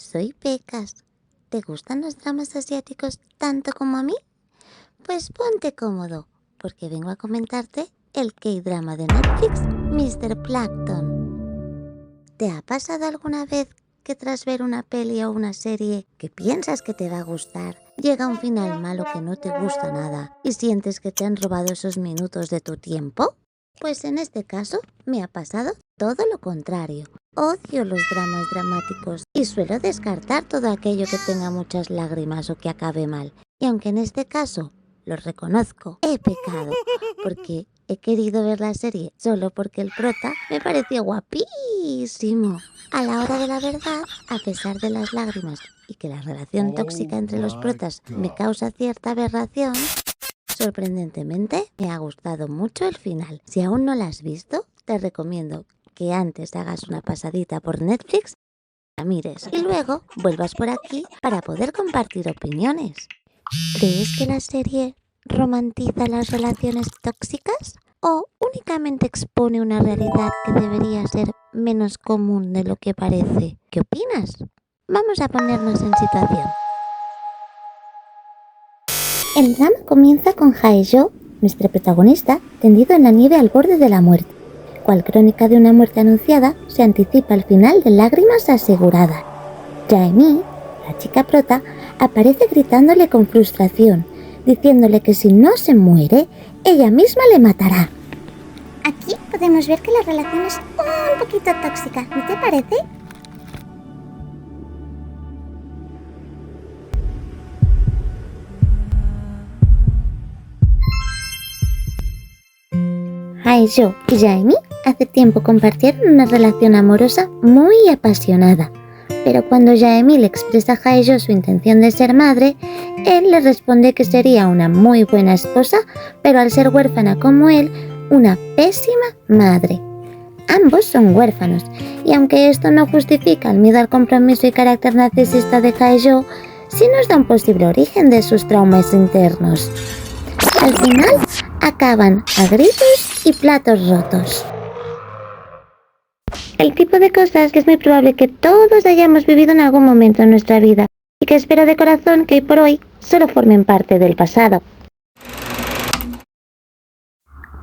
soy Pecas. ¿Te gustan los dramas asiáticos tanto como a mí? Pues ponte cómodo, porque vengo a comentarte el K-drama de Netflix, Mr. Plankton. ¿Te ha pasado alguna vez que tras ver una peli o una serie que piensas que te va a gustar, llega un final malo que no te gusta nada y sientes que te han robado esos minutos de tu tiempo? Pues en este caso me ha pasado todo lo contrario. Odio los dramas dramáticos y suelo descartar todo aquello que tenga muchas lágrimas o que acabe mal. Y aunque en este caso lo reconozco, he pecado, porque he querido ver la serie solo porque el prota me pareció guapísimo. A la hora de la verdad, a pesar de las lágrimas y que la relación tóxica entre los protas me causa cierta aberración, sorprendentemente me ha gustado mucho el final. Si aún no la has visto, te recomiendo que antes hagas una pasadita por Netflix, la mires y luego vuelvas por aquí para poder compartir opiniones. ¿Crees que la serie romantiza las relaciones tóxicas o únicamente expone una realidad que debería ser menos común de lo que parece? ¿Qué opinas? Vamos a ponernos en situación. El drama comienza con Hae-jo, nuestro protagonista, tendido en la nieve al borde de la muerte. Cual crónica de una muerte anunciada, se anticipa el final de lágrimas aseguradas. Jae-mi, la chica prota, aparece gritándole con frustración, diciéndole que si no se muere, ella misma le matará. Aquí podemos ver que la relación es un poquito tóxica, ¿no te parece? Hae-jo y Jae-mi hace tiempo compartieron una relación amorosa muy apasionada, pero cuando Jae-mi le expresa a Hae-jo su intención de ser madre, él le responde que sería una muy buena esposa, pero al ser huérfana como él, una pésima madre. Ambos son huérfanos, y aunque esto no justifica el miedo al compromiso y carácter narcisista de Hae-jo, sí nos da un posible origen de sus traumas internos. Al final, acaban a gritos y platos rotos. El tipo de cosas que es muy probable que todos hayamos vivido en algún momento en nuestra vida y que espero de corazón que hoy por hoy solo formen parte del pasado.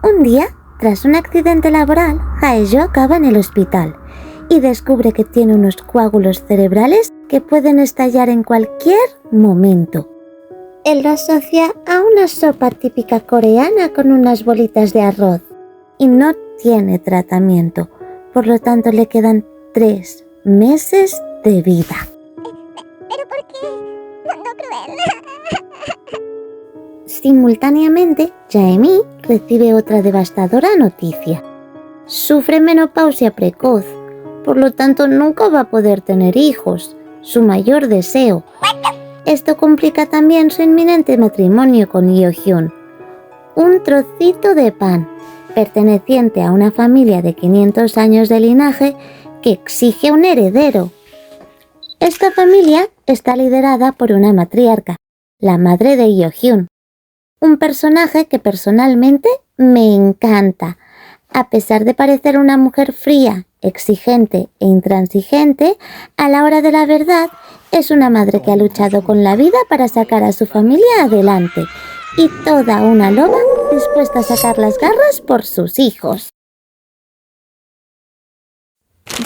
Un día, tras un accidente laboral, Hae-jo acaba en el hospital y descubre que tiene unos coágulos cerebrales que pueden estallar en cualquier momento. Él lo asocia a una sopa típica coreana con unas bolitas de arroz y no tiene tratamiento, por lo tanto le quedan 3 meses de vida. ¿Pero por qué? No cruel. Simultáneamente, Jae-mi recibe otra devastadora noticia. Sufre menopausia precoz, por lo tanto nunca va a poder tener hijos, su mayor deseo. Esto complica también su inminente matrimonio con Hyo-hyun, un trocito de pan, perteneciente a una familia de 500 años de linaje que exige un heredero. Esta familia está liderada por una matriarca, la madre de Hyo-hyun, un personaje que personalmente me encanta. A pesar de parecer una mujer fría, exigente e intransigente, a la hora de la verdad es una madre que ha luchado con la vida para sacar a su familia adelante y toda una loba dispuesta a sacar las garras por sus hijos.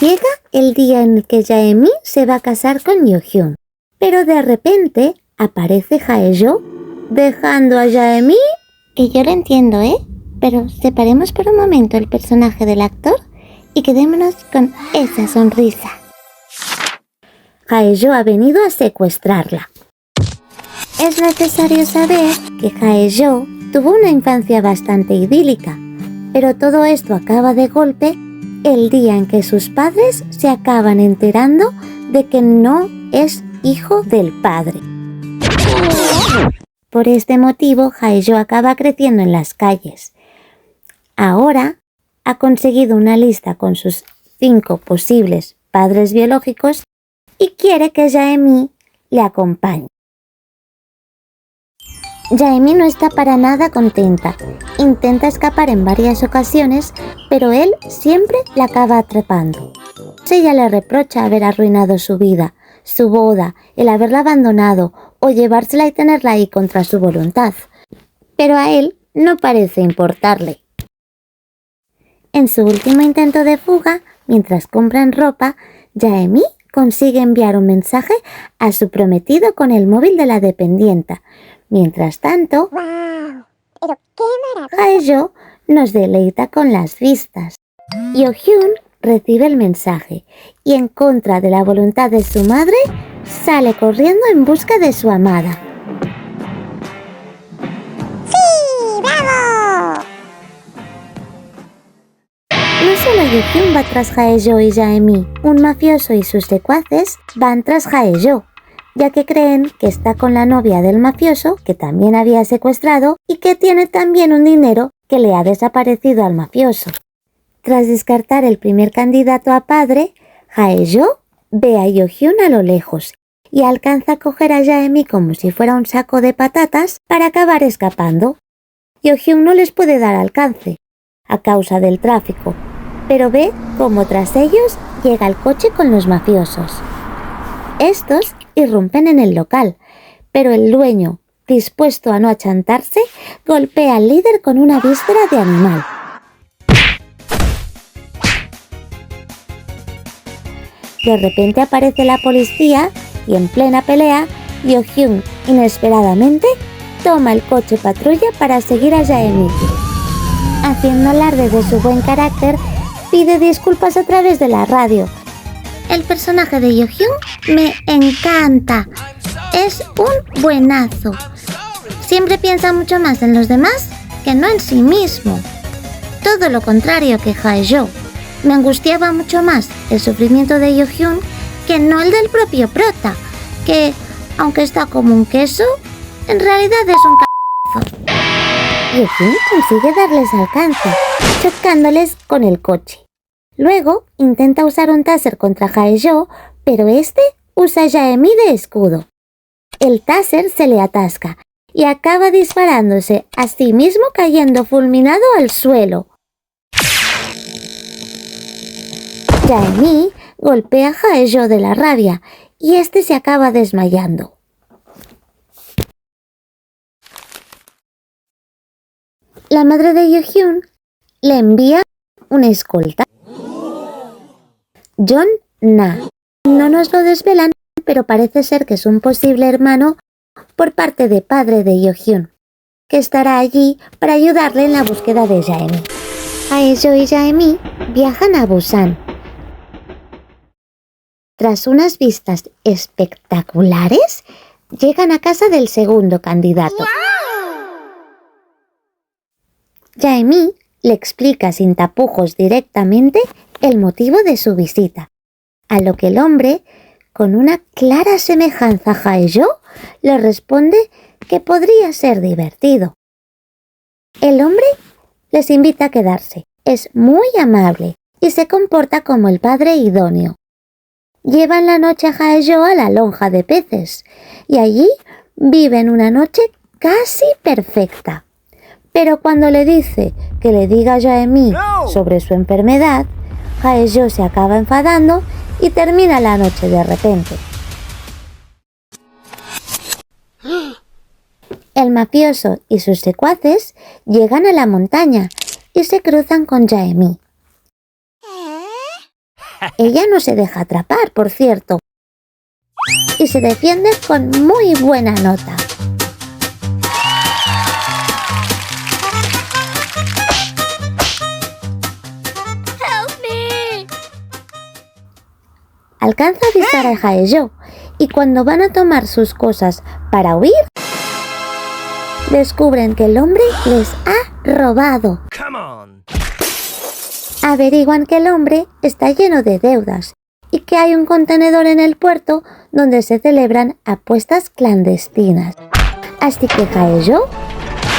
Llega el día en el que Jae-mi se va a casar con Hyo-hyun, pero de repente aparece Hae-jo dejando a Jae-mi. Que yo lo entiendo, pero separemos por un momento el personaje del actor y quedémonos con esa sonrisa. Hae-jo ha venido a secuestrarla. Es necesario saber que Hae-jo tuvo una infancia bastante idílica, pero todo esto acaba de golpe el día en que sus padres se acaban enterando de que no es hijo del padre. Por este motivo, Hae-jo acaba creciendo en las calles. Ahora ha conseguido una lista con sus 5 posibles padres biológicos y quiere que Jae-mi le acompañe. Jae-mi no está para nada contenta. Intenta escapar en varias ocasiones, pero él siempre la acaba atrapando. Ella le reprocha haber arruinado su vida, su boda, el haberla abandonado o llevársela y tenerla ahí contra su voluntad. Pero a él no parece importarle. En su último intento de fuga, mientras compran ropa, Jaime consigue enviar un mensaje a su prometido con el móvil de la dependienta. Mientras tanto, ¡Wow! ¡Pero qué maravilla! Hae-jo nos deleita con las vistas. Yo-hyun recibe el mensaje y, en contra de la voluntad de su madre, sale corriendo en busca de su amada. ¡Sí! ¡Bravo! No solo Yo-hyun va tras Hae-jo y Jae-mi, un mafioso y sus secuaces van tras Hae-jo, ya que creen que está con la novia del mafioso, que también había secuestrado y que tiene también un dinero que le ha desaparecido al mafioso. Tras descartar el primer candidato a padre, Hae-jo ve a Yo-hyun a lo lejos y alcanza a coger a Jae-mi como si fuera un saco de patatas para acabar escapando. Yo-hyun no les puede dar alcance a causa del tráfico, pero ve cómo tras ellos llega el coche con los mafiosos. Estos irrumpen en el local, pero el dueño, dispuesto a no achantarse, golpea al líder con una víscera de animal. De repente aparece la policía y, en plena pelea, Yo-hyun inesperadamente toma el coche patrulla para seguir a Jae-mi. Haciendo alarde de su buen carácter, pide disculpas a través de la radio. El personaje de Yo-hyun me encanta. Es un buenazo. Siempre piensa mucho más en los demás que no en sí mismo. Todo lo contrario que Hae-jo. Me angustiaba mucho más el sufrimiento de Yo-hyun que no el del propio prota, que, aunque está como un queso, en realidad es un c***zo. Yo-hyun consigue darles alcance, chocándoles con el coche. Luego intenta usar un taser contra Hae-jo, pero este usa a Jae-mi de escudo. El taser se le atasca y acaba disparándose a sí mismo, cayendo fulminado al suelo. Jae-mi golpea a Hae-jo de la rabia y este se acaba desmayando. La madre de Yo-hyun le envía una escolta. John-na. No nos lo desvelan, pero parece ser que es un posible hermano por parte de padre de Yo-hyun, que estará allí para ayudarle en la búsqueda de Jae-mi. Hae-jo y Jae-mi viajan a Busan. Tras unas vistas espectaculares, llegan a casa del segundo candidato. Jae-mi le explica sin tapujos directamente el motivo de su visita, a lo que el hombre, con una clara semejanza a Hae-jo, le responde que podría ser divertido. El hombre les invita a quedarse, es muy amable y se comporta como el padre idóneo. Llevan la noche a Hae-jo a la lonja de peces y allí viven una noche casi perfecta. Pero cuando le dice que le diga a Jae-mi sobre su enfermedad, Hae-jo se acaba enfadando y termina la noche de repente. El mafioso y sus secuaces llegan a la montaña y se cruzan con Jae-mi. Ella no se deja atrapar, por cierto, y se defiende con muy buena nota. Alcanza a avisar a Hae-jo y cuando van a tomar sus cosas para huir, descubren que el hombre les ha robado. Averiguan que el hombre está lleno de deudas y que hay un contenedor en el puerto donde se celebran apuestas clandestinas. Así que Hae-jo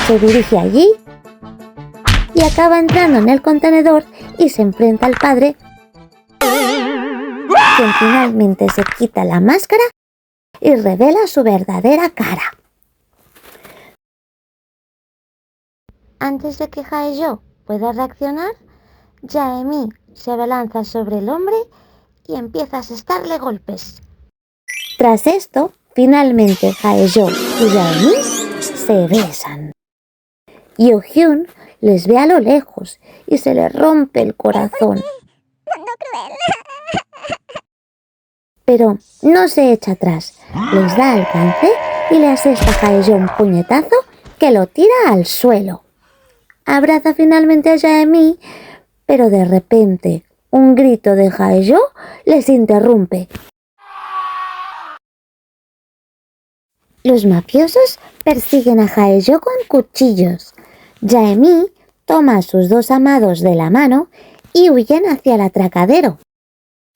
se dirige allí y acaba entrando en el contenedor y se enfrenta al padre, quien finalmente se quita la máscara y revela su verdadera cara. Antes de que Hae-jo pueda reaccionar, Jae-mi se abalanza sobre el hombre y empieza a asestarle golpes. Tras esto, finalmente Haejo y Jae-mi se besan. Yoo-hyun les ve a lo lejos y se le rompe el corazón. Pero no se echa atrás, les da alcance y le asesta a Haejo un puñetazo que lo tira al suelo. Abraza finalmente a Jae-mi, pero de repente un grito de Haejo les interrumpe. Los mafiosos persiguen a Haejo con cuchillos. Jae-mi toma a sus dos amados de la mano y huyen hacia el atracadero.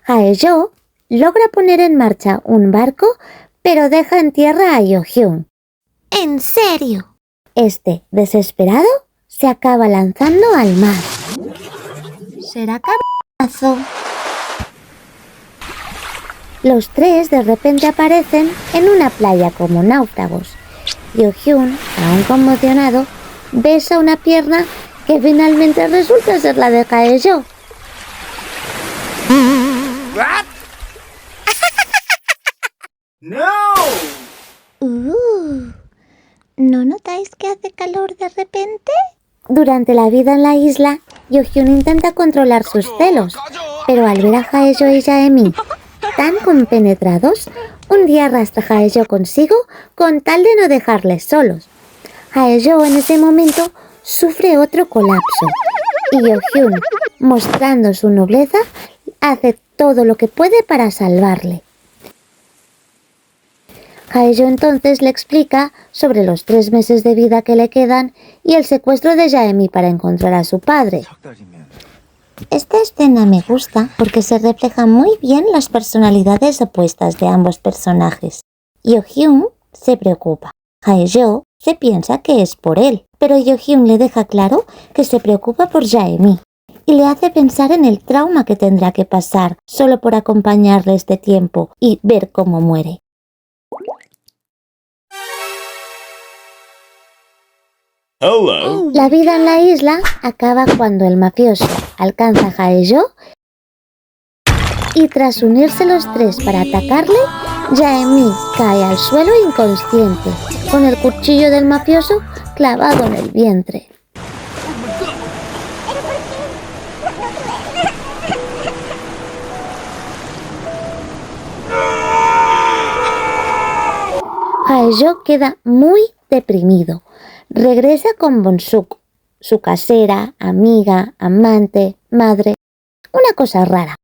Haejo logra poner en marcha un barco, pero deja en tierra a Yoo-hyun. ¿En serio? Este, desesperado, se acaba lanzando al mar. Será cabezazo. Los tres de repente aparecen en una playa como náufragos. Yoo-hyun, aún conmocionado, besa una pierna que finalmente resulta ser la de Haejo. What? No! ¿No notáis que hace calor de repente? Durante la vida en la isla, Yoo-hyun intenta controlar sus celos, pero al ver a Haejo y Jae-mi tan compenetrados, un día arrastra a Haejo consigo con tal de no dejarles solos. Haejo en ese momento sufre otro colapso y Yoo-hyun, mostrando su nobleza, hace todo lo que puede para salvarle. Haejo entonces le explica sobre los 3 meses de vida que le quedan y el secuestro de Jae-mi para encontrar a su padre. Esta escena me gusta porque se reflejan muy bien las personalidades opuestas de ambos personajes. Yoo-hyun se preocupa. Haejo se piensa que es por él, pero Yoo-hyun le deja claro que se preocupa por Jae-mi y le hace pensar en el trauma que tendrá que pasar solo por acompañarle este tiempo y ver cómo muere. Hello. La vida en la isla acaba cuando el mafioso alcanza a Haejo y tras unirse los tres para atacarle, Jae-mi cae al suelo inconsciente, con el cuchillo del mafioso clavado en el vientre. Haejo queda muy deprimido. Regresa con Bong-suk, su casera, amiga, amante, madre, una cosa rara.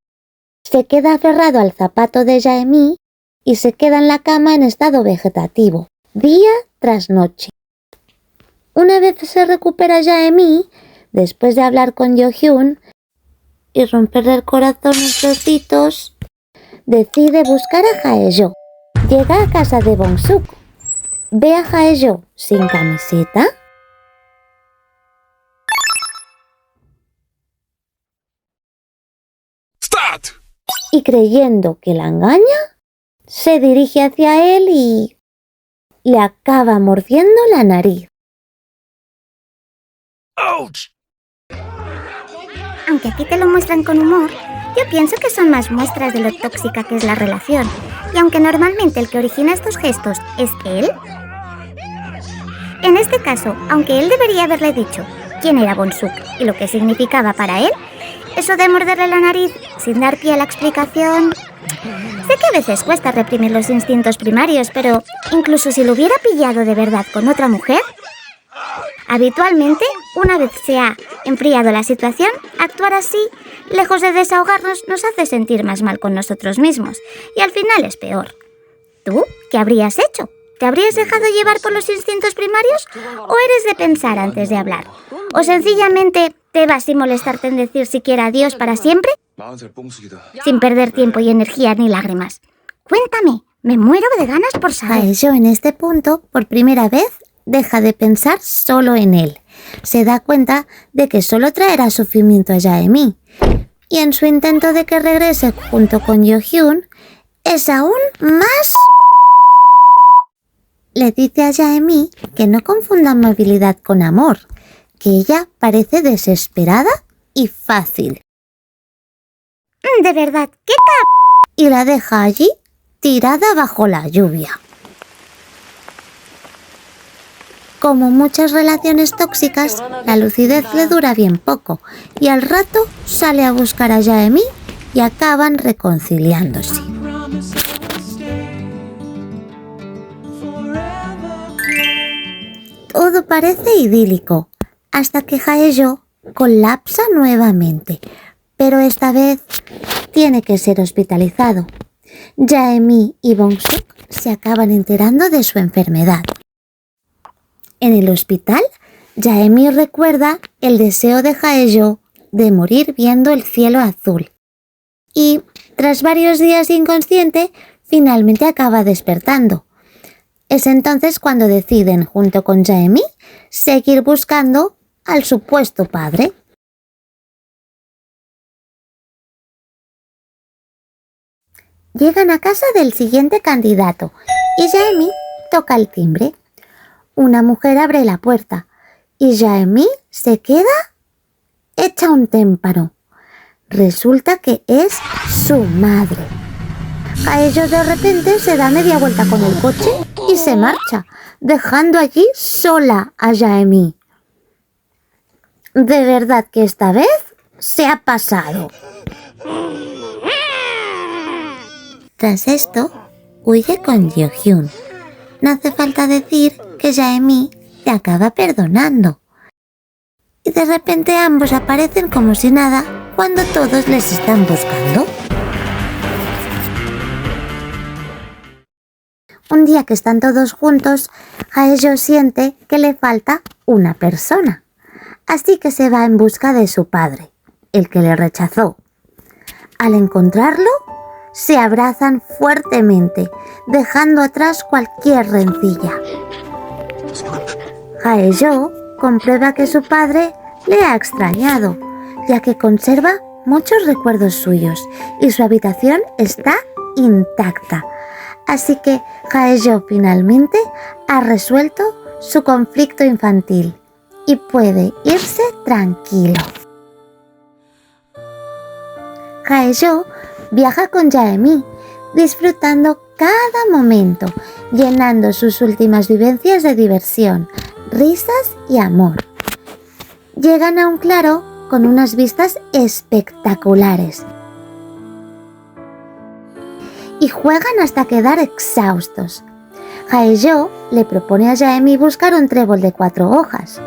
Se queda aferrado al zapato de Jae-mi y se queda en la cama en estado vegetativo, día tras noche. Una vez se recupera Jae-mi, después de hablar con Yoo-hyun y romperle el corazón en trocitos, decide buscar a Haejo. Llega a casa de Bong-suk. Ve a Haejo sin camiseta Start! y creyendo que la engaña, se dirige hacia él y le acaba mordiendo la nariz. Ouch! Aunque aquí te lo muestran con humor, yo pienso que son más muestras de lo tóxica que es la relación. Y aunque normalmente el que origina estos gestos es él, en este caso, aunque él debería haberle dicho quién era Bong-suk y lo que significaba para él, eso de morderle la nariz sin dar pie a la explicación... Sé que a veces cuesta reprimir los instintos primarios, pero incluso si lo hubiera pillado de verdad con otra mujer, habitualmente, una vez se ha enfriado la situación, actuar así, lejos de desahogarnos, nos hace sentir más mal con nosotros mismos y al final es peor. ¿Tú qué habrías hecho? ¿Te habrías dejado llevar por los instintos primarios o eres de pensar antes de hablar? ¿O sencillamente te vas sin molestarte en decir siquiera adiós para siempre? Sin perder tiempo y energía ni lágrimas. Cuéntame, me muero de ganas por saber. Haejo en este punto, por primera vez, deja de pensar solo en él. Se da cuenta de que solo traerá sufrimiento a Jae-mi. Y en su intento de que regrese junto con Yoo-hyun, es aún más... Le dice a Jae-mi que no confunda amabilidad con amor, que ella parece desesperada y fácil. De verdad, ¿qué Y la deja allí tirada bajo la lluvia. Como muchas relaciones tóxicas, la lucidez le dura bien poco y al rato sale a buscar a Jaime y acaban reconciliándose. Todo parece idílico, hasta que Haejo colapsa nuevamente, pero esta vez tiene que ser hospitalizado. Jaime y Bong-suk se acaban enterando de su enfermedad. En el hospital, Jaime recuerda el deseo de Haejo de morir viendo el cielo azul. Y, tras varios días inconsciente, finalmente acaba despertando. Es entonces cuando deciden, junto con Jaime, seguir buscando al supuesto padre. Llegan a casa del siguiente candidato y Jaime toca el timbre. Una mujer abre la puerta y Jaime se queda hecha un témpano. Resulta que es su madre. Haejo de repente se da media vuelta con el coche y se marcha, dejando allí sola a Jaime. De verdad que esta vez se ha pasado. Tras esto, huye con Jeo-hyun. No hace falta decir que Jaime le acaba perdonando. Y de repente ambos aparecen como si nada cuando todos les están buscando. Un día que están todos juntos, Haejo siente que le falta una persona. Así que se va en busca de su padre, el que le rechazó. Al encontrarlo, se abrazan fuertemente, dejando atrás cualquier rencilla. Haejo comprueba que su padre le ha extrañado, ya que conserva muchos recuerdos suyos y su habitación está intacta. Así que Haejo finalmente ha resuelto su conflicto infantil y puede irse tranquilo. Haejo viaja con Jaime, disfrutando cada momento, llenando sus últimas vivencias de diversión, risas y amor. Llegan a un claro con unas vistas espectaculares y juegan hasta quedar exhaustos. Haejo le propone a Jaime buscar un trébol de 4 hojas.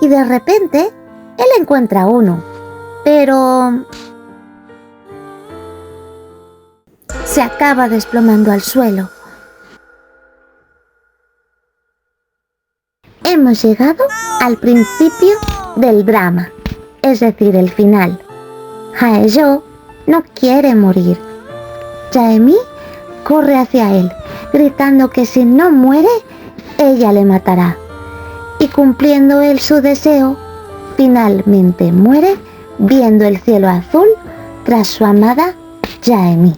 Y de repente, él encuentra uno, pero se acaba desplomando al suelo. Hemos llegado al principio del drama, es decir, el final. Haejo no quiere morir. Jaime corre hacia él, gritando que si no muere, ella le matará. Y cumpliendo él su deseo, finalmente muere viendo el cielo azul tras su amada Jaime.